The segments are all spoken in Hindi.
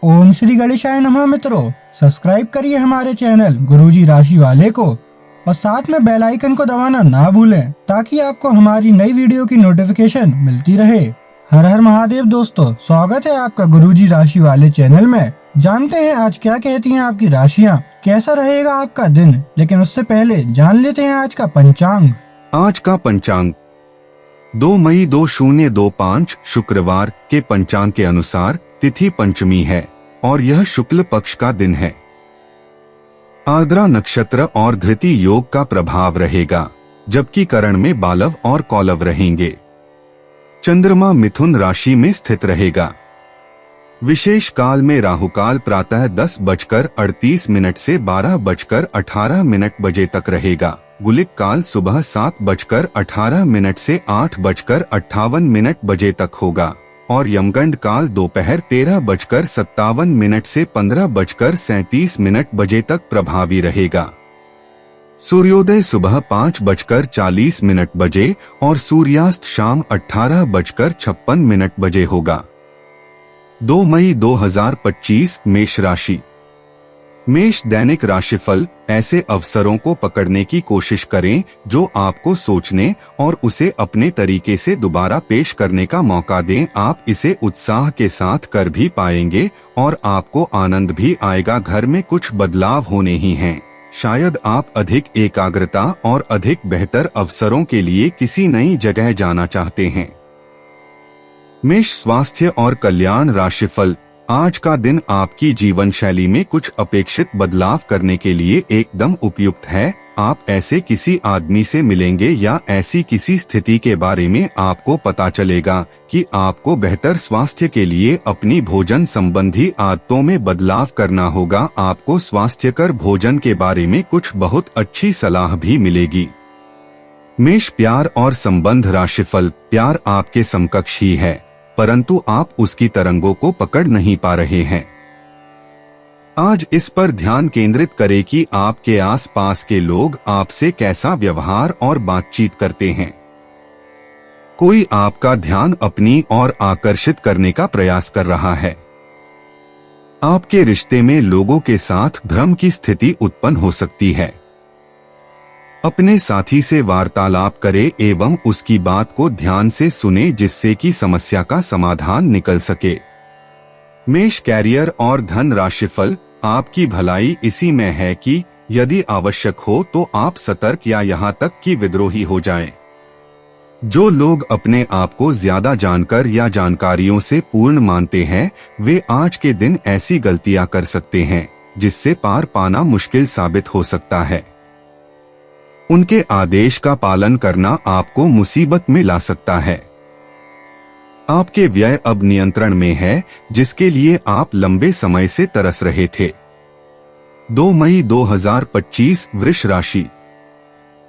ओम श्री गणेशाय नमः। मित्रों, सब्सक्राइब करिए हमारे चैनल गुरुजी राशि वाले को और साथ में बेल आइकन को दबाना ना भूलें ताकि आपको हमारी नई वीडियो की नोटिफिकेशन मिलती रहे। हर हर महादेव दोस्तों, स्वागत है आपका गुरुजी राशि वाले चैनल में। जानते हैं आज क्या कहती हैं आपकी राशियां, कैसा रहेगा आपका दिन। लेकिन उससे पहले जान लेते हैं आज का पंचांग। आज का पंचांग 2 मई 2025 शुक्रवार के पंचांग के अनुसार तिथि पंचमी है और यह शुक्ल पक्ष का दिन है। आर्द्रा नक्षत्र और धृति योग का प्रभाव रहेगा, जबकि करण में बालव और कौलव रहेंगे। चंद्रमा मिथुन राशि में स्थित रहेगा। विशेष काल में राहुकाल प्रातः 10:38 से 12:18 बजे तक रहेगा। गुलिक काल सुबह 7:18 से 8:58 बजे तक होगा और यमगंड काल दोपहर 13:57 से 15:37 बजे तक प्रभावी रहेगा। सूर्योदय सुबह 5:40 बजे और सूर्यास्त शाम 18:56 बजे होगा। 2 मई 2025 मेष राशि। मेष दैनिक राशिफल। ऐसे अवसरों को पकड़ने की कोशिश करें जो आपको सोचने और उसे अपने तरीके से दोबारा पेश करने का मौका दें। आप इसे उत्साह के साथ कर भी पाएंगे और आपको आनंद भी आएगा। घर में कुछ बदलाव होने ही हैं। शायद आप अधिक एकाग्रता और अधिक बेहतर अवसरों के लिए किसी नई जगह जाना चाहते हैं। मेष स्वास्थ्य और कल्याण राशिफल। आज का दिन आपकी जीवन शैली में कुछ अपेक्षित बदलाव करने के लिए एकदम उपयुक्त है। आप ऐसे किसी आदमी से मिलेंगे या ऐसी किसी स्थिति के बारे में आपको पता चलेगा कि आपको बेहतर स्वास्थ्य के लिए अपनी भोजन संबंधी आदतों में बदलाव करना होगा। आपको स्वास्थ्यकर भोजन के बारे में कुछ बहुत अच्छी सलाह भी मिलेगी। मेष प्यार और संबंध राशिफल। प्यार आपके समकक्ष ही है, परंतु आप उसकी तरंगों को पकड़ नहीं पा रहे हैं। आज इस पर ध्यान केंद्रित करें कि आपके आसपास के लोग आपसे कैसा व्यवहार और बातचीत करते हैं। कोई आपका ध्यान अपनी ओर आकर्षित करने का प्रयास कर रहा है। आपके रिश्ते में लोगों के साथ भ्रम की स्थिति उत्पन्न हो सकती है। अपने साथी से वार्तालाप करें एवं उसकी बात को ध्यान से सुने जिससे कि समस्या का समाधान निकल सके। मेष कैरियर और धन राशिफल। आपकी भलाई इसी में है कि यदि आवश्यक हो तो आप सतर्क या यहाँ तक कि विद्रोही हो जाएं। जो लोग अपने आप को ज्यादा जानकर या जानकारियों से पूर्ण मानते हैं, वे आज के दिन ऐसी गलतियां कर सकते हैं जिससे पार पाना मुश्किल साबित हो सकता है। उनके आदेश का पालन करना आपको मुसीबत में ला सकता है। आपके व्यय अब नियंत्रण में है, जिसके लिए आप लंबे समय से तरस रहे थे। 2 मई 2025 वृष राशि।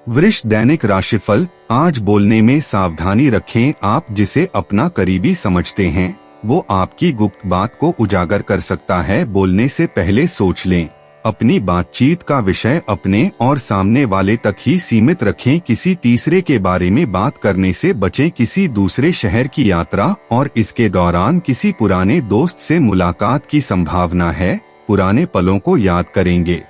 वृष दैनिक राशिफल। आज बोलने में सावधानी रखें। आप जिसे अपना करीबी समझते हैं वो आपकी गुप्त बात को उजागर कर सकता है। बोलने से पहले सोच लें। अपनी बातचीत का विषय अपने और सामने वाले तक ही सीमित रखें। किसी तीसरे के बारे में बात करने से बचें। किसी दूसरे शहर की यात्रा और इसके दौरान किसी पुराने दोस्त से मुलाकात की संभावना है। पुराने पलों को याद करेंगे।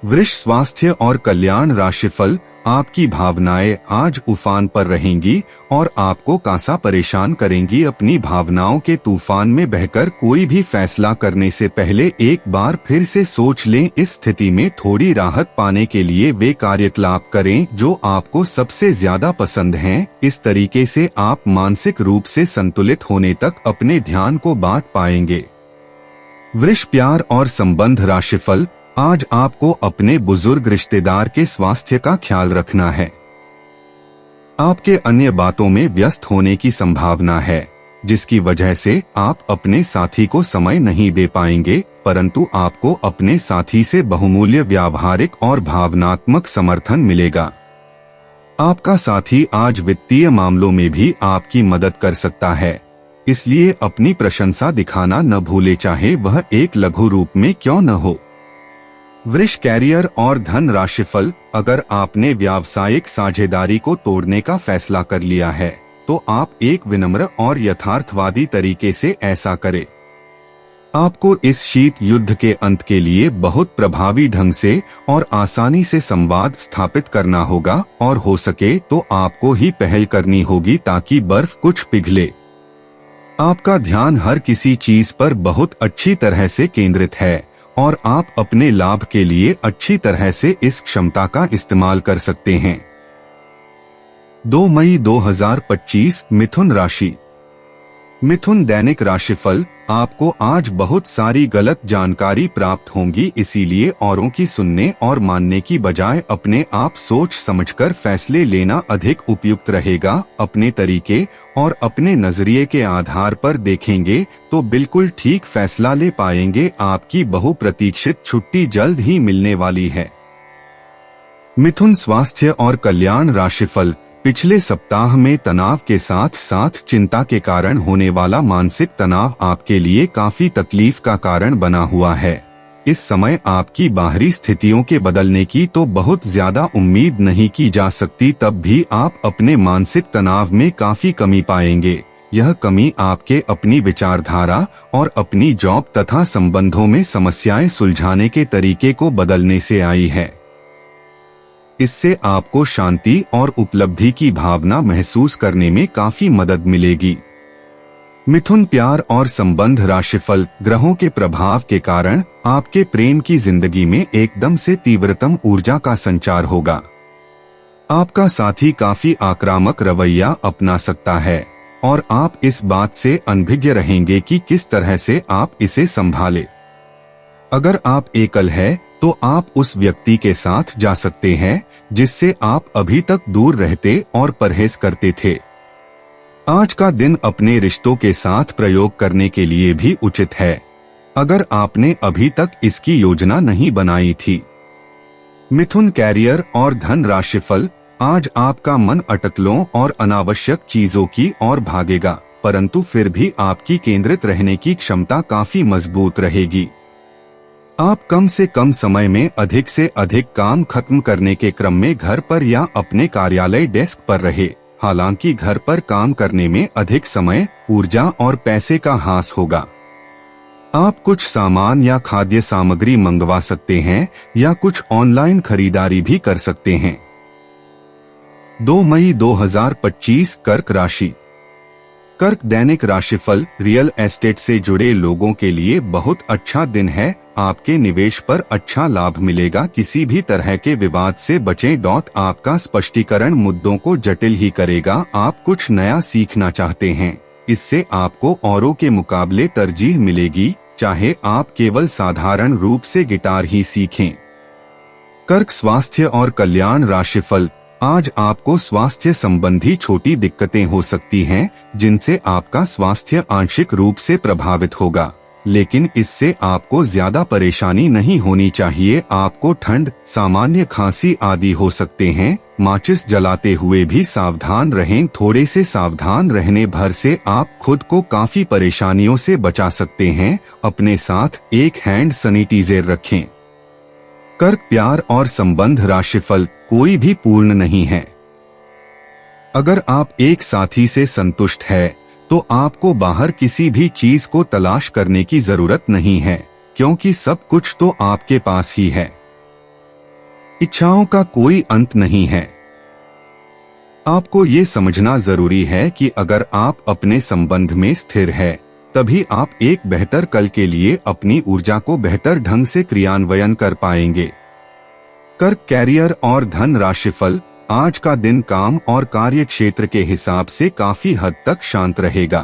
वृष स्वास्थ्य और कल्याण राशिफल। आपकी भावनाएं आज उफान पर रहेंगी और आपको कासा परेशान करेंगी। अपनी भावनाओं के तूफान में बहकर कोई भी फैसला करने से पहले एक बार फिर से सोच लें। इस स्थिति में थोड़ी राहत पाने के लिए वे कार्यकलाप करें जो आपको सबसे ज्यादा पसंद हैं। इस तरीके से आप मानसिक रूप से संतुलित होने तक अपने ध्यान को बांट पाएंगे। वृष प्यार और संबंध राशिफल। आज आपको अपने बुजुर्ग रिश्तेदार के स्वास्थ्य का ख्याल रखना है। आपके अन्य बातों में व्यस्त होने की संभावना है, जिसकी वजह से आप अपने साथी को समय नहीं दे पाएंगे, परंतु आपको अपने साथी से बहुमूल्य व्यावहारिक और भावनात्मक समर्थन मिलेगा। आपका साथी आज वित्तीय मामलों में भी आपकी मदद कर सकता है, इसलिए अपनी प्रशंसा दिखाना न भूले, चाहे वह एक लघु रूप में क्यों न हो। वृष कैरियर और धन राशिफल। अगर आपने व्यावसायिक साझेदारी को तोड़ने का फैसला कर लिया है तो आप एक विनम्र और यथार्थवादी तरीके से ऐसा करें। आपको इस शीत युद्ध के अंत के लिए बहुत प्रभावी ढंग से और आसानी से संवाद स्थापित करना होगा और हो सके तो आपको ही पहल करनी होगी ताकि बर्फ कुछ पिघले। आपका ध्यान हर किसी चीज पर बहुत अच्छी तरह से केंद्रित है और आप अपने लाभ के लिए अच्छी तरह से इस क्षमता का इस्तेमाल कर सकते हैं। 2 मई 2025 मिथुन राशि। मिथुन दैनिक राशिफल। आपको आज बहुत सारी गलत जानकारी प्राप्त होंगी, इसीलिए औरों की सुनने और मानने की बजाय अपने आप सोच समझकर फैसले लेना अधिक उपयुक्त रहेगा। अपने तरीके और अपने नजरिए के आधार पर देखेंगे तो बिल्कुल ठीक फैसला ले पाएंगे। आपकी बहुप्रतीक्षित छुट्टी जल्द ही मिलने वाली है। मिथुन स्वास्थ्य और कल्याण राशिफल। पिछले सप्ताह में तनाव के साथ साथ चिंता के कारण होने वाला मानसिक तनाव आपके लिए काफी तकलीफ का कारण बना हुआ है। इस समय आपकी बाहरी स्थितियों के बदलने की तो बहुत ज्यादा उम्मीद नहीं की जा सकती, तब भी आप अपने मानसिक तनाव में काफी कमी पाएंगे। यह कमी आपके अपनी विचारधारा और अपनी जॉब तथा संबंधों में समस्याएं सुलझाने के तरीके को बदलने से आई है। इससे आपको शांति और उपलब्धि की भावना महसूस करने में काफी मदद मिलेगी। मिथुन प्यार और संबंध राशिफल। ग्रहों के प्रभाव के कारण आपके प्रेम की जिंदगी में एकदम से तीव्रतम ऊर्जा का संचार होगा। आपका साथी काफी आक्रामक रवैया अपना सकता है और आप इस बात से अनभिज्ञ रहेंगे कि किस तरह से आप इसे संभालें। अगर आप एकल है तो आप उस व्यक्ति के साथ जा सकते हैं जिससे आप अभी तक दूर रहते और परहेज करते थे। आज का दिन अपने रिश्तों के साथ प्रयोग करने के लिए भी उचित है, अगर आपने अभी तक इसकी योजना नहीं बनाई थी। मिथुन कैरियर और धन राशिफल। आज आपका मन अटकलों और अनावश्यक चीजों की ओर भागेगा, परंतु फिर भी आपकी केंद्रित रहने की क्षमता काफी मजबूत रहेगी। आप कम से कम समय में अधिक से अधिक काम खत्म करने के क्रम में घर पर या अपने कार्यालय डेस्क पर रहे। हालांकि घर पर काम करने में अधिक समय, ऊर्जा और पैसे का हास होगा। आप कुछ सामान या खाद्य सामग्री मंगवा सकते हैं या कुछ ऑनलाइन खरीदारी भी कर सकते हैं। 2 मई 2025 कर्क राशि। कर्क दैनिक राशिफल। रियल एस्टेट से जुड़े लोगों के लिए बहुत अच्छा दिन है। आपके निवेश पर अच्छा लाभ मिलेगा। किसी भी तरह के विवाद से बचें। आपका स्पष्टीकरण मुद्दों को जटिल ही करेगा। आप कुछ नया सीखना चाहते हैं, इससे आपको औरों के मुकाबले तरजीह मिलेगी, चाहे आप केवल साधारण रूप से गिटार ही सीखें। कर्क स्वास्थ्य और कल्याण राशिफल। आज आपको स्वास्थ्य संबंधी छोटी दिक्कतें हो सकती हैं, जिनसे आपका स्वास्थ्य आंशिक रूप से प्रभावित होगा, लेकिन इससे आपको ज्यादा परेशानी नहीं होनी चाहिए। आपको ठंड, सामान्य खांसी आदि हो सकते हैं। माचिस जलाते हुए भी सावधान रहें। थोड़े से सावधान रहने भर से आप खुद को काफी परेशानियों से बचा सकते हैं। अपने साथ एक हैंड सैनिटाइजर रखें। कर्क प्यार और संबंध राशिफल। कोई भी पूर्ण नहीं है। अगर आप एक साथी से संतुष्ट है तो आपको बाहर किसी भी चीज को तलाश करने की जरूरत नहीं है, क्योंकि सब कुछ तो आपके पास ही है। इच्छाओं का कोई अंत नहीं है। आपको ये समझना जरूरी है कि अगर आप अपने संबंध में स्थिर है, तभी आप एक बेहतर कल के लिए अपनी ऊर्जा को बेहतर ढंग से क्रियान्वयन कर पाएंगे। कर्क कैरियर और धन राशिफल। आज का दिन काम और कार्य क्षेत्र के हिसाब से काफी हद तक शांत रहेगा।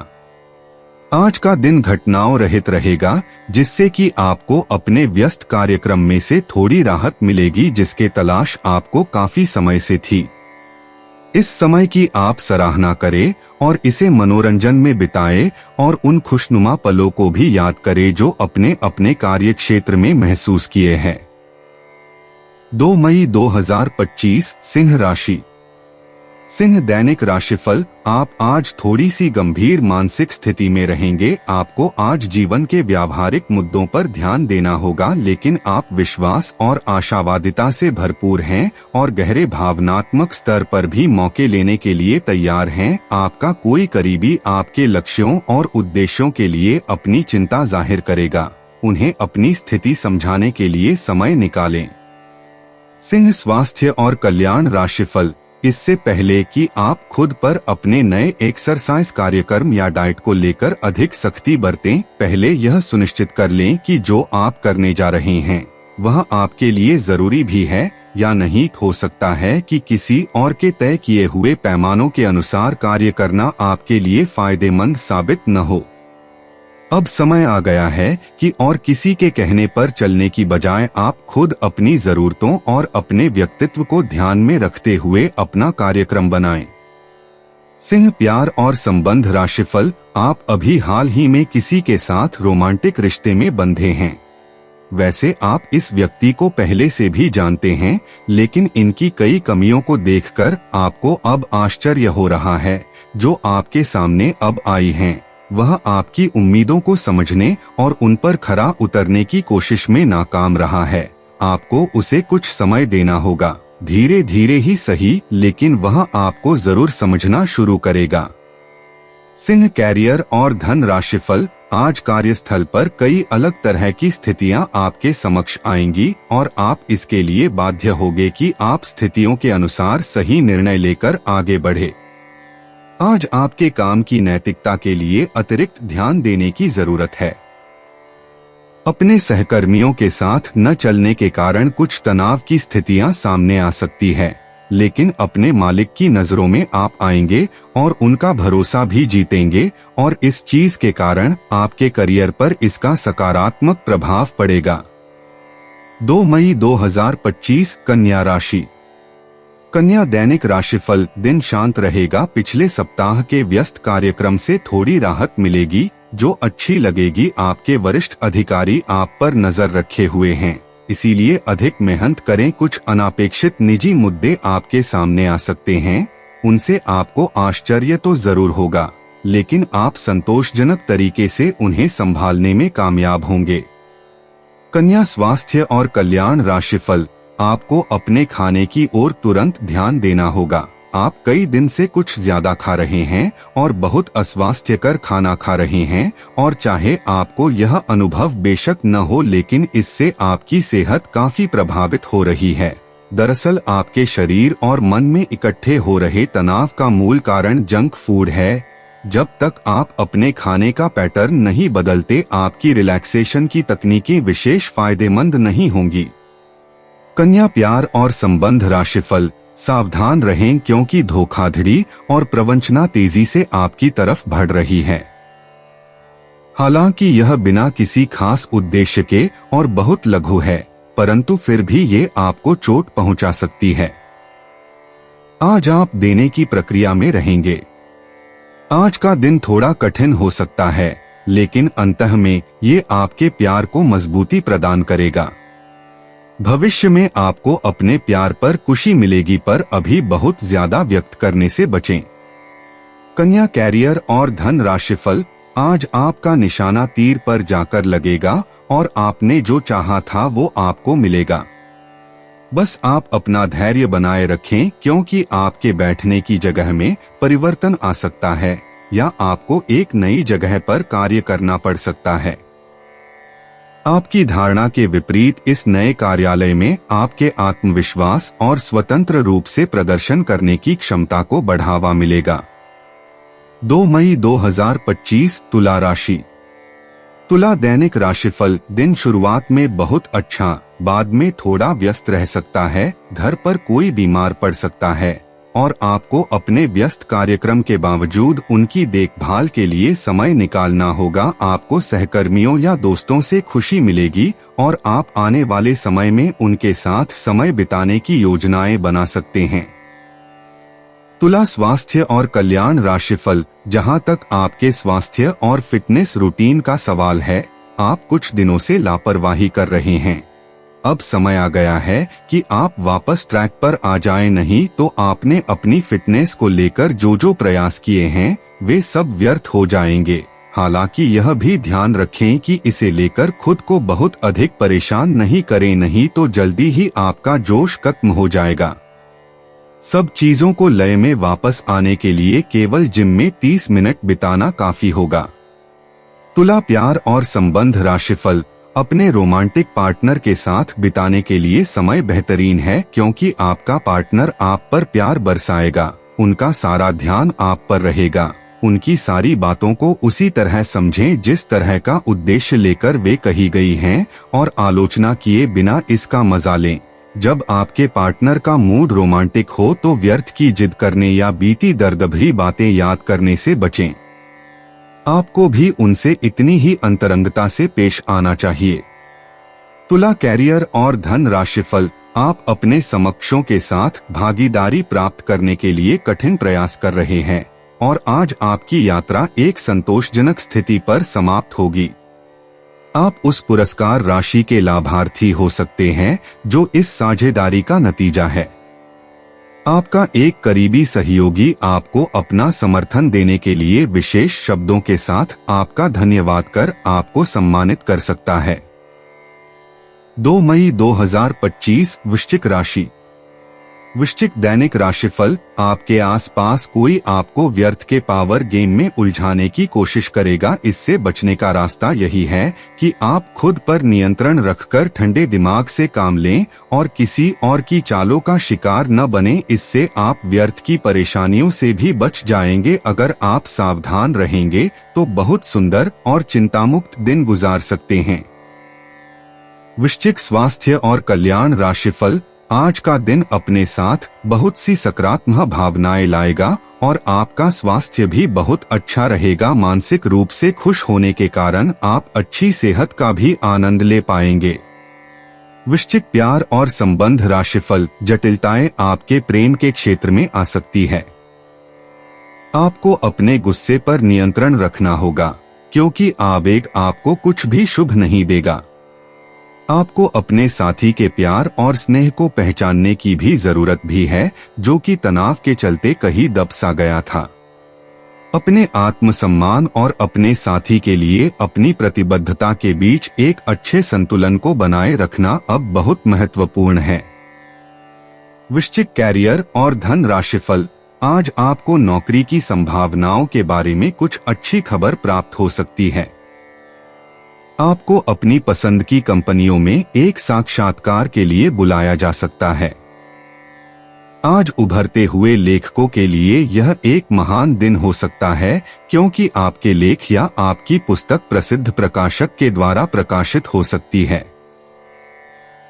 आज का दिन घटनाओं रहित रहेगा, जिससे कि आपको अपने व्यस्त कार्यक्रम में से थोड़ी राहत मिलेगी, जिसके तलाश आपको काफी समय से थी। इस समय की आप सराहना करें और इसे मनोरंजन में बिताएं और उन खुशनुमा पलों को भी याद करें जो अपने अपने कार्य क्षेत्र में महसूस किए हैं। 2 मई 2025 सिंह राशि। सिंह दैनिक राशिफल, आप आज थोड़ी सी गंभीर मानसिक स्थिति में रहेंगे। आपको आज जीवन के व्यावहारिक मुद्दों पर ध्यान देना होगा, लेकिन आप विश्वास और आशावादिता से भरपूर हैं और गहरे भावनात्मक स्तर पर भी मौके लेने के लिए तैयार हैं। आपका कोई करीबी आपके लक्ष्यों और उद्देश्यों के लिए अपनी चिंता जाहिर करेगा। उन्हें अपनी स्थिति समझाने के लिए समय निकालें। सिंह स्वास्थ्य और कल्याण राशिफल, इससे पहले कि आप खुद पर अपने नए एक्सरसाइज कार्यक्रम या डाइट को लेकर अधिक सख्ती बरतें, पहले यह सुनिश्चित कर लें कि जो आप करने जा रहे हैं वह आपके लिए जरूरी भी है या नहीं। हो सकता है कि किसी और के तय किए हुए पैमानों के अनुसार कार्य करना आपके लिए फायदेमंद साबित न हो। अब समय आ गया है कि और किसी के कहने पर चलने की बजाय आप खुद अपनी जरूरतों और अपने व्यक्तित्व को ध्यान में रखते हुए अपना कार्यक्रम बनाएं। सिंह प्यार और संबंध राशिफल, आप अभी हाल ही में किसी के साथ रोमांटिक रिश्ते में बंधे हैं। वैसे आप इस व्यक्ति को पहले से भी जानते हैं, लेकिन इनकी कई कमियों को देखकर आपको अब आश्चर्य हो रहा है। जो आपके सामने अब आई हैं, वह आपकी उम्मीदों को समझने और उन पर खरा उतरने की कोशिश में नाकाम रहा है। आपको उसे कुछ समय देना होगा, धीरे धीरे ही सही, लेकिन वह आपको जरूर समझना शुरू करेगा। सिंह कैरियर और धन राशिफल, आज कार्यस्थल पर कई अलग तरह की स्थितियां आपके समक्ष आएंगी और आप इसके लिए बाध्य होंगे कि आप स्थितियों के अनुसार सही निर्णय लेकर आगे बढ़े। आज आपके काम की नैतिकता के लिए अतिरिक्त ध्यान देने की जरूरत है। अपने सहकर्मियों के साथ न चलने के कारण कुछ तनाव की स्थितियां सामने आ सकती है, लेकिन अपने मालिक की नजरों में आप आएंगे और उनका भरोसा भी जीतेंगे और इस चीज के कारण आपके करियर पर इसका सकारात्मक प्रभाव पड़ेगा। 2 मई 2025 कन्या राशि। कन्या दैनिक राशिफल, दिन शांत रहेगा। पिछले सप्ताह के व्यस्त कार्यक्रम से थोड़ी राहत मिलेगी, जो अच्छी लगेगी। आपके वरिष्ठ अधिकारी आप पर नजर रखे हुए हैं, इसीलिए अधिक मेहनत करें। कुछ अनापेक्षित निजी मुद्दे आपके सामने आ सकते हैं, उनसे आपको आश्चर्य तो जरूर होगा, लेकिन आप संतोषजनक तरीके से उन्हें संभालने में कामयाब होंगे। कन्या स्वास्थ्य और कल्याण राशिफल, आपको अपने खाने की ओर तुरंत ध्यान देना होगा। आप कई दिन से कुछ ज्यादा खा रहे हैं और बहुत अस्वास्थ्यकर खाना खा रहे हैं, और चाहे आपको यह अनुभव बेशक न हो, लेकिन इससे आपकी सेहत काफी प्रभावित हो रही है। दरअसल आपके शरीर और मन में इकट्ठे हो रहे तनाव का मूल कारण जंक फूड है। जब तक आप अपने खाने का पैटर्न नहीं बदलते, आपकी रिलैक्सेशन की तकनीकें विशेष फायदेमंद नहीं होंगी। कन्या प्यार और संबंध राशिफल, सावधान रहें क्योंकि धोखाधड़ी और प्रवंचना तेजी से आपकी तरफ बढ़ रही है। हालांकि यह बिना किसी खास उद्देश्य के और बहुत लघु है, परंतु फिर भी ये आपको चोट पहुंचा सकती है। आज आप देने की प्रक्रिया में रहेंगे। आज का दिन थोड़ा कठिन हो सकता है, लेकिन अंतः में ये आपके प्यार को मजबूती प्रदान करेगा। भविष्य में आपको अपने प्यार पर खुशी मिलेगी, पर अभी बहुत ज्यादा व्यक्त करने से बचें। कन्या कैरियर और धन राशिफल, आज आपका निशाना तीर पर जाकर लगेगा और आपने जो चाहा था वो आपको मिलेगा। बस आप अपना धैर्य बनाए रखें, क्योंकि आपके बैठने की जगह में परिवर्तन आ सकता है या आपको एक नई जगह पर कार्य करना पड़ सकता है। आपकी धारणा के विपरीत इस नए कार्यालय में आपके आत्मविश्वास और स्वतंत्र रूप से प्रदर्शन करने की क्षमता को बढ़ावा मिलेगा। 2 मई 2025 तुला राशि। तुला दैनिक राशिफल, दिन शुरुआत में बहुत अच्छा, बाद में थोड़ा व्यस्त रह सकता है। घर पर कोई बीमार पड़ सकता है और आपको अपने व्यस्त कार्यक्रम के बावजूद उनकी देखभाल के लिए समय निकालना होगा। आपको सहकर्मियों या दोस्तों से खुशी मिलेगी और आप आने वाले समय में उनके साथ समय बिताने की योजनाएं बना सकते हैं। तुला स्वास्थ्य और कल्याण राशिफल, जहां तक आपके स्वास्थ्य और फिटनेस रूटीन का सवाल है, आप कुछ दिनों से लापरवाही कर रहे हैं। अब समय आ गया है कि आप वापस ट्रैक पर आ जाएं, नहीं तो आपने अपनी फिटनेस को लेकर जो जो प्रयास किए हैं वे सब व्यर्थ हो जाएंगे। हालांकि यह भी ध्यान रखें कि इसे लेकर खुद को बहुत अधिक परेशान नहीं करें, नहीं तो जल्दी ही आपका जोश खत्म हो जाएगा। सब चीजों को लय में वापस आने के लिए केवल जिम में 30 मिनट बिताना काफी होगा। तुला, प्यार और संबंध राशिफल। अपने रोमांटिक पार्टनर के साथ बिताने के लिए समय बेहतरीन है, क्योंकि आपका पार्टनर आप पर प्यार बरसाएगा। उनका सारा ध्यान आप पर रहेगा। उनकी सारी बातों को उसी तरह समझें जिस तरह का उद्देश्य लेकर वे कही गई हैं, और आलोचना किए बिना इसका मजा लें। जब आपके पार्टनर का मूड रोमांटिक हो तो व्यर्थ की जिद करने या बीती दर्दभरी बातें याद करने से बचें। आपको भी उनसे इतनी ही अंतरंगता से पेश आना चाहिए। तुला, कैरियर और धन राशिफल। आप अपने समकक्षों के साथ भागीदारी प्राप्त करने के लिए कठिन प्रयास कर रहे हैं, और आज आपकी यात्रा एक संतोषजनक स्थिति पर समाप्त होगी। आप उस पुरस्कार राशि के लाभार्थी हो सकते हैं जो इस साझेदारी का नतीजा है। आपका एक करीबी सहयोगी आपको अपना समर्थन देने के लिए विशेष शब्दों के साथ आपका धन्यवाद कर आपको सम्मानित कर सकता है। 2 मई 2025 वृश्चिक राशि। वृश्चिक दैनिक राशिफल। आपके आसपास कोई आपको व्यर्थ के पावर गेम में उलझाने की कोशिश करेगा। इससे बचने का रास्ता यही है कि आप खुद पर नियंत्रण रखकर ठंडे दिमाग से काम लें और किसी और की चालों का शिकार न बने। इससे आप व्यर्थ की परेशानियों से भी बच जाएंगे। अगर आप सावधान रहेंगे तो बहुत सुंदर और चिंतामुक्त दिन गुजार सकते हैं। वृश्चिक स्वास्थ्य और कल्याण राशिफल। आज का दिन अपने साथ बहुत सी सकारात्मक भावनाएं लाएगा और आपका स्वास्थ्य भी बहुत अच्छा रहेगा। मानसिक रूप से खुश होने के कारण आप अच्छी सेहत का भी आनंद ले पाएंगे। वृश्चिक प्यार और संबंध राशिफल। जटिलताएं आपके प्रेम के क्षेत्र में आ सकती है। आपको अपने गुस्से पर नियंत्रण रखना होगा, क्योंकि आवेग आपको कुछ भी शुभ नहीं देगा। आपको अपने साथी के प्यार और स्नेह को पहचानने की भी जरूरत भी है, जो कि तनाव के चलते कहीं दब सा गया था। अपने आत्मसम्मान और अपने साथी के लिए अपनी प्रतिबद्धता के बीच एक अच्छे संतुलन को बनाए रखना अब बहुत महत्वपूर्ण है। वृश्चिक कैरियर और धन राशिफल। आज आपको नौकरी की संभावनाओं के बारे में कुछ अच्छी खबर प्राप्त हो सकती है। आपको अपनी पसंद की कंपनियों में एक साक्षात्कार के लिए बुलाया जा सकता है। आज उभरते हुए लेखकों के लिए यह एक महान दिन हो सकता है, क्योंकि आपके लेख या आपकी पुस्तक प्रसिद्ध प्रकाशक के द्वारा प्रकाशित हो सकती है।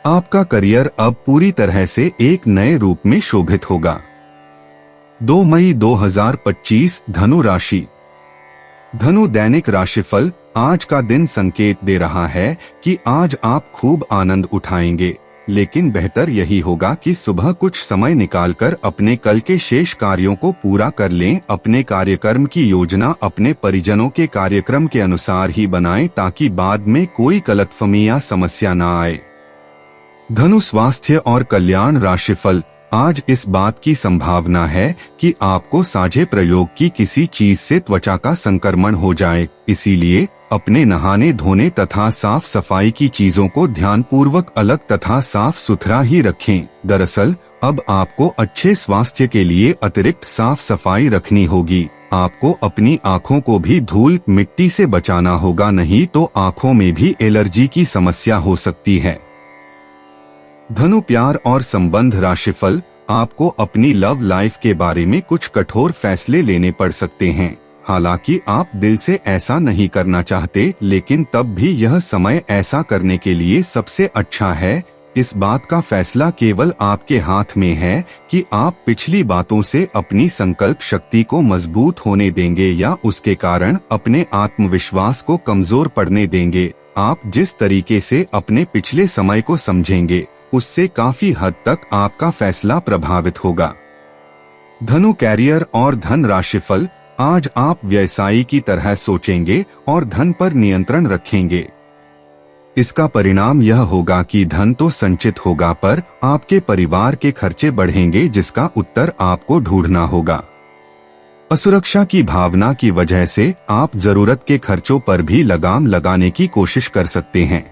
आपका करियर अब पूरी तरह से एक नए रूप में शोभित होगा। 2 मई 2025 धनु राशि। धनु दैनिक राशिफल। आज का दिन संकेत दे रहा है कि आज आप खूब आनंद उठाएंगे, लेकिन बेहतर यही होगा कि सुबह कुछ समय निकालकर अपने कल के शेष कार्यों को पूरा कर लें। अपने कार्यक्रम की योजना अपने परिजनों के कार्यक्रम के अनुसार ही बनाएं, ताकि बाद में कोई गलतफहमी या समस्या न आए। धनु स्वास्थ्य और कल्याण राशिफल। आज इस बात की संभावना है कि आपको साझे प्रयोग की किसी चीज से त्वचा का संक्रमण हो जाए, इसीलिए अपने नहाने धोने तथा साफ सफाई की चीजों को ध्यानपूर्वक अलग तथा साफ सुथरा ही रखें। दरअसल अब आपको अच्छे स्वास्थ्य के लिए अतिरिक्त साफ सफाई रखनी होगी। आपको अपनी आँखों को भी धूल मिट्टी से बचाना होगा, नहीं तो आँखों में भी एलर्जी की समस्या हो सकती है। धनु प्यार और संबंध राशिफल। आपको अपनी लव लाइफ के बारे में कुछ कठोर फैसले लेने पड़ सकते हैं। हालांकि आप दिल से ऐसा नहीं करना चाहते, लेकिन तब भी यह समय ऐसा करने के लिए सबसे अच्छा है। इस बात का फैसला केवल आपके हाथ में है कि आप पिछली बातों से अपनी संकल्प शक्ति को मजबूत होने देंगे या उसके कारण अपने आत्मविश्वास को कमजोर पड़ने देंगे। आप जिस तरीके से अपने पिछले समय को समझेंगे, उससे काफी हद तक आपका फैसला प्रभावित होगा। धनु कैरियर और धन राशिफल। आज आप व्यवसायी की तरह सोचेंगे और धन पर नियंत्रण रखेंगे। इसका परिणाम यह होगा कि धन तो संचित होगा पर आपके परिवार के खर्चे बढ़ेंगे, जिसका उत्तर आपको ढूंढना होगा। असुरक्षा की भावना की वजह से आप जरूरत के खर्चों पर भी लगाम लगाने की कोशिश कर सकते हैं।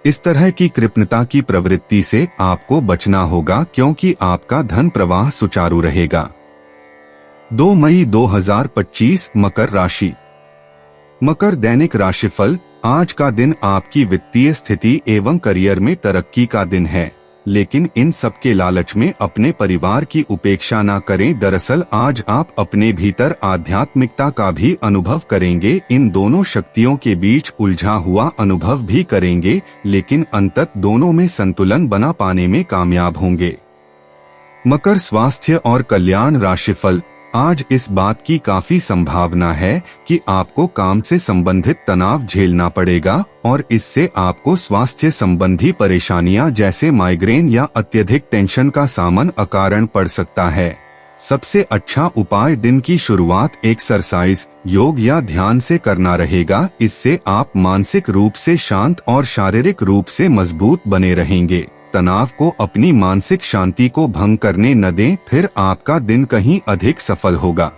इस तरह की कृपणता की प्रवृत्ति से आपको बचना होगा, क्योंकि आपका धन प्रवाह सुचारू रहेगा। 2 मई 2025 मकर राशि। मकर दैनिक राशिफल। आज का दिन आपकी वित्तीय स्थिति एवं करियर में तरक्की का दिन है, लेकिन इन सब के लालच में अपने परिवार की उपेक्षा न करें। दरअसल आज आप अपने भीतर आध्यात्मिकता का भी अनुभव करेंगे। इन दोनों शक्तियों के बीच उलझा हुआ अनुभव भी करेंगे, लेकिन अंतत दोनों में संतुलन बना पाने में कामयाब होंगे। मकर स्वास्थ्य और कल्याण राशिफल। आज इस बात की काफी संभावना है कि आपको काम से संबंधित तनाव झेलना पड़ेगा और इससे आपको स्वास्थ्य संबंधी परेशानियां जैसे माइग्रेन या अत्यधिक टेंशन का सामना अकारण पड़ सकता है। सबसे अच्छा उपाय दिन की शुरुआत एक्सरसाइज, योग या ध्यान से करना रहेगा। इससे आप मानसिक रूप से शांत और शारीरिक रूप से मजबूत बने रहेंगे। तनाव को अपनी मानसिक शांति को भंग करने न दें, फिर आपका दिन कहीं अधिक सफल होगा।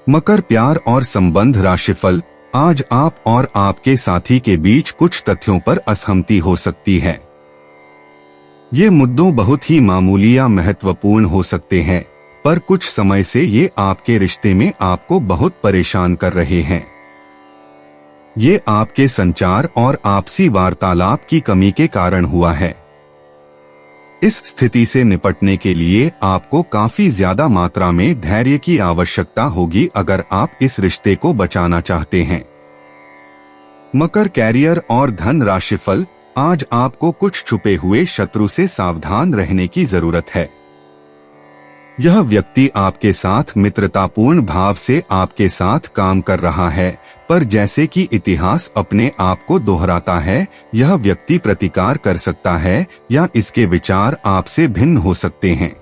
मकर प्यार और संबंध राशिफल। आज आप और आपके साथी के बीच कुछ तथ्यों पर असहमति हो सकती है। ये मुद्दों बहुत ही मामूली या महत्वपूर्ण हो सकते हैं, पर कुछ समय से ये आपके रिश्ते में आपको बहुत परेशान कर रहे हैं। ये आपके संचार और आपसी वार्तालाप की कमी के कारण हुआ है। इस स्थिति से निपटने के लिए आपको काफी ज्यादा मात्रा में धैर्य की आवश्यकता होगी अगर आप इस रिश्ते को बचाना चाहते हैं। मकर कैरियर और धन राशिफल। आज आपको कुछ छुपे हुए शत्रु से सावधान रहने की जरूरत है। यह व्यक्ति आपके साथ मित्रतापूर्ण भाव से आपके साथ काम कर रहा है, पर जैसे कि इतिहास अपने आप को दोहराता है, यह व्यक्ति प्रतिकार कर सकता है या इसके विचार आपसे भिन्न हो सकते हैं।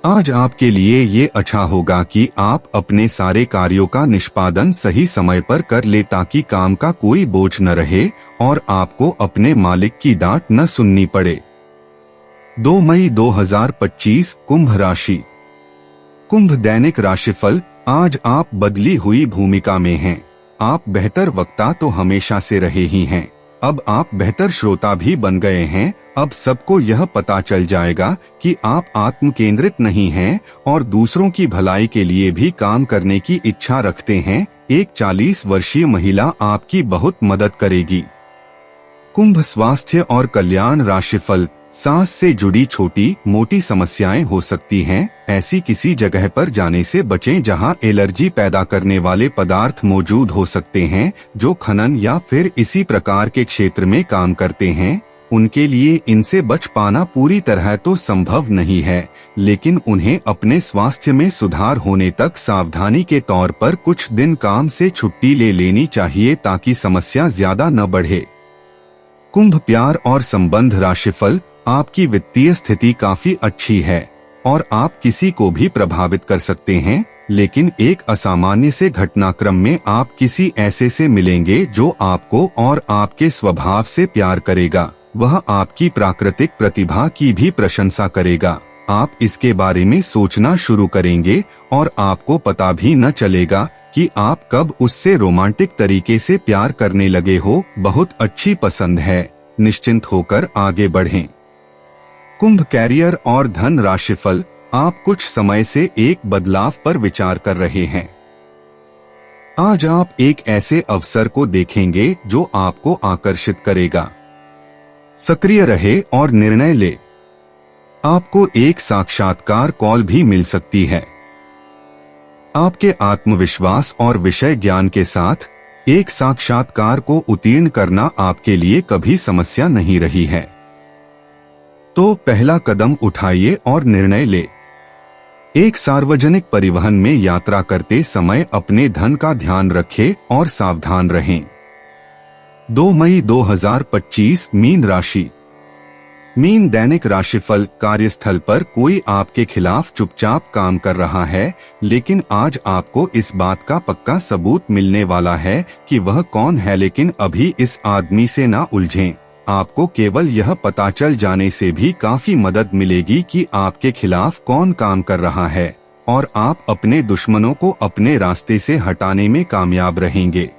आज आपके लिए ये अच्छा होगा कि आप अपने सारे कार्यों का निष्पादन सही समय पर कर ले, ताकि काम का कोई बोझ न रहे और आपको अपने मालिक की डांट न सुननी पड़े। 2 मई 2025 कुंभ राशि। कुंभ दैनिक राशिफल। आज आप बदली हुई भूमिका में हैं। आप बेहतर वक्ता तो हमेशा से रहे ही हैं, अब आप बेहतर श्रोता भी बन गए हैं। अब सबको यह पता चल जाएगा कि आप आत्म केंद्रित नहीं हैं और दूसरों की भलाई के लिए भी काम करने की इच्छा रखते हैं। एक 40 वर्षीय महिला आपकी बहुत मदद करेगी। कुंभ स्वास्थ्य और कल्याण राशिफल। सांस से जुड़ी छोटी मोटी समस्याएं हो सकती हैं। ऐसी किसी जगह पर जाने से बचें जहां एलर्जी पैदा करने वाले पदार्थ मौजूद हो सकते हैं। जो खनन या फिर इसी प्रकार के क्षेत्र में काम करते हैं, उनके लिए इनसे बच पाना पूरी तरह तो संभव नहीं है, लेकिन उन्हें अपने स्वास्थ्य में सुधार होने तक सावधानी के तौर पर कुछ दिन काम से छुट्टी ले लेनी चाहिए ताकि समस्या ज्यादा न बढ़े। कुंभ प्यार और संबंध राशिफल। आपकी वित्तीय स्थिति काफी अच्छी है और आप किसी को भी प्रभावित कर सकते हैं, लेकिन एक असामान्य से घटनाक्रम में आप किसी ऐसे से मिलेंगे जो आपको और आपके स्वभाव से प्यार करेगा। वह आपकी प्राकृतिक प्रतिभा की भी प्रशंसा करेगा। आप इसके बारे में सोचना शुरू करेंगे और आपको पता भी न चलेगा कि आप कब उससे रोमांटिक तरीके से प्यार करने लगे हो। बहुत अच्छी पसंद है, निश्चिंत होकर आगे बढ़ें। कुंभ कैरियर और धन राशिफल। आप कुछ समय से एक बदलाव पर विचार कर रहे हैं। आज आप एक ऐसे अवसर को देखेंगे जो आपको आकर्षित करेगा। सक्रिय रहे और निर्णय ले। आपको एक साक्षात्कार कॉल भी मिल सकती है। आपके आत्मविश्वास और विषय ज्ञान के साथ एक साक्षात्कार को उत्तीर्ण करना आपके लिए कभी समस्या नहीं रही है। तो पहला कदम उठाइए और निर्णय ले। एक सार्वजनिक परिवहन में यात्रा करते समय अपने धन का ध्यान रखें और सावधान रहें। 2 मई 2025 मीन राशि। मीन दैनिक राशिफल। कार्यस्थल पर कोई आपके खिलाफ चुपचाप काम कर रहा है, लेकिन आज आपको इस बात का पक्का सबूत मिलने वाला है कि वह कौन है। लेकिन अभी इस आदमी से ना उलझें। आपको केवल यह पता चल जाने से भी काफी मदद मिलेगी कि आपके खिलाफ कौन काम कर रहा है, और आप अपने दुश्मनों को अपने रास्ते से हटाने में कामयाब रहेंगे।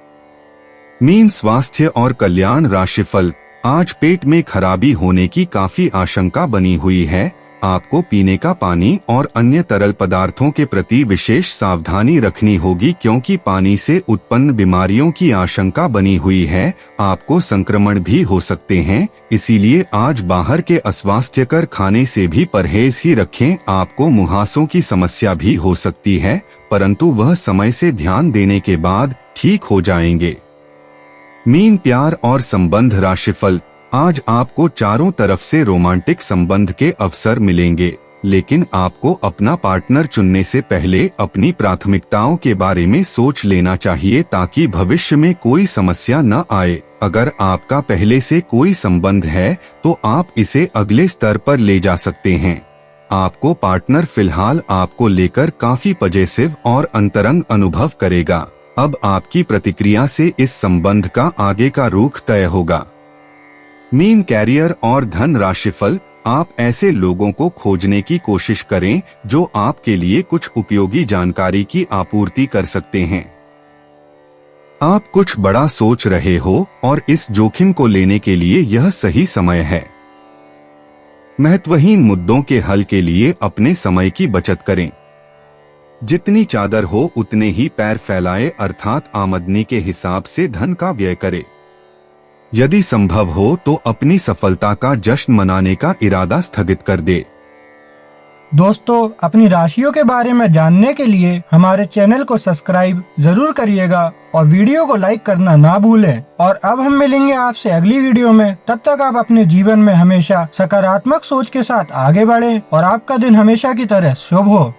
मीन स्वास्थ्य और कल्याण राशिफल। आज पेट में खराबी होने की काफी आशंका बनी हुई है। आपको पीने का पानी और अन्य तरल पदार्थों के प्रति विशेष सावधानी रखनी होगी, क्योंकि पानी से उत्पन्न बीमारियों की आशंका बनी हुई है। आपको संक्रमण भी हो सकते हैं, इसीलिए आज बाहर के अस्वास्थ्यकर खाने से भी परहेज ही रखें। आपको मुहासों की समस्या भी हो सकती है, परंतु वह समय से ध्यान देने के बाद ठीक हो जाएंगे। मीन प्यार और संबंध राशिफल। आज आपको चारों तरफ से रोमांटिक संबंध के अवसर मिलेंगे, लेकिन आपको अपना पार्टनर चुनने से पहले अपनी प्राथमिकताओं के बारे में सोच लेना चाहिए, ताकि भविष्य में कोई समस्या न आए। अगर आपका पहले से कोई संबंध है तो आप इसे अगले स्तर पर ले जा सकते हैं। आपको पार्टनर फिलहाल आपको लेकर काफी पॉजिटिव और अंतरंग अनुभव करेगा। अब आपकी प्रतिक्रिया से इस संबंध का आगे का रुख तय होगा। मीन कैरियर और धन राशिफल। आप ऐसे लोगों को खोजने की कोशिश करें जो आपके लिए कुछ उपयोगी जानकारी की आपूर्ति कर सकते हैं। आप कुछ बड़ा सोच रहे हो और इस जोखिम को लेने के लिए यह सही समय है। महत्वहीन मुद्दों के हल के लिए अपने समय की बचत करें। जितनी चादर हो उतने ही पैर फैलाए, अर्थात आमदनी के हिसाब से धन का व्यय करे। यदि संभव हो तो अपनी सफलता का जश्न मनाने का इरादा स्थगित कर दे। दोस्तों, अपनी राशियों के बारे में जानने के लिए हमारे चैनल को सब्सक्राइब जरूर करिएगा और वीडियो को लाइक करना ना भूलें। और अब हम मिलेंगे आपसे अगली वीडियो में। तब तक आप अपने जीवन में हमेशा सकारात्मक सोच के साथ आगे बढ़ें और आपका दिन हमेशा की तरह शुभ हो।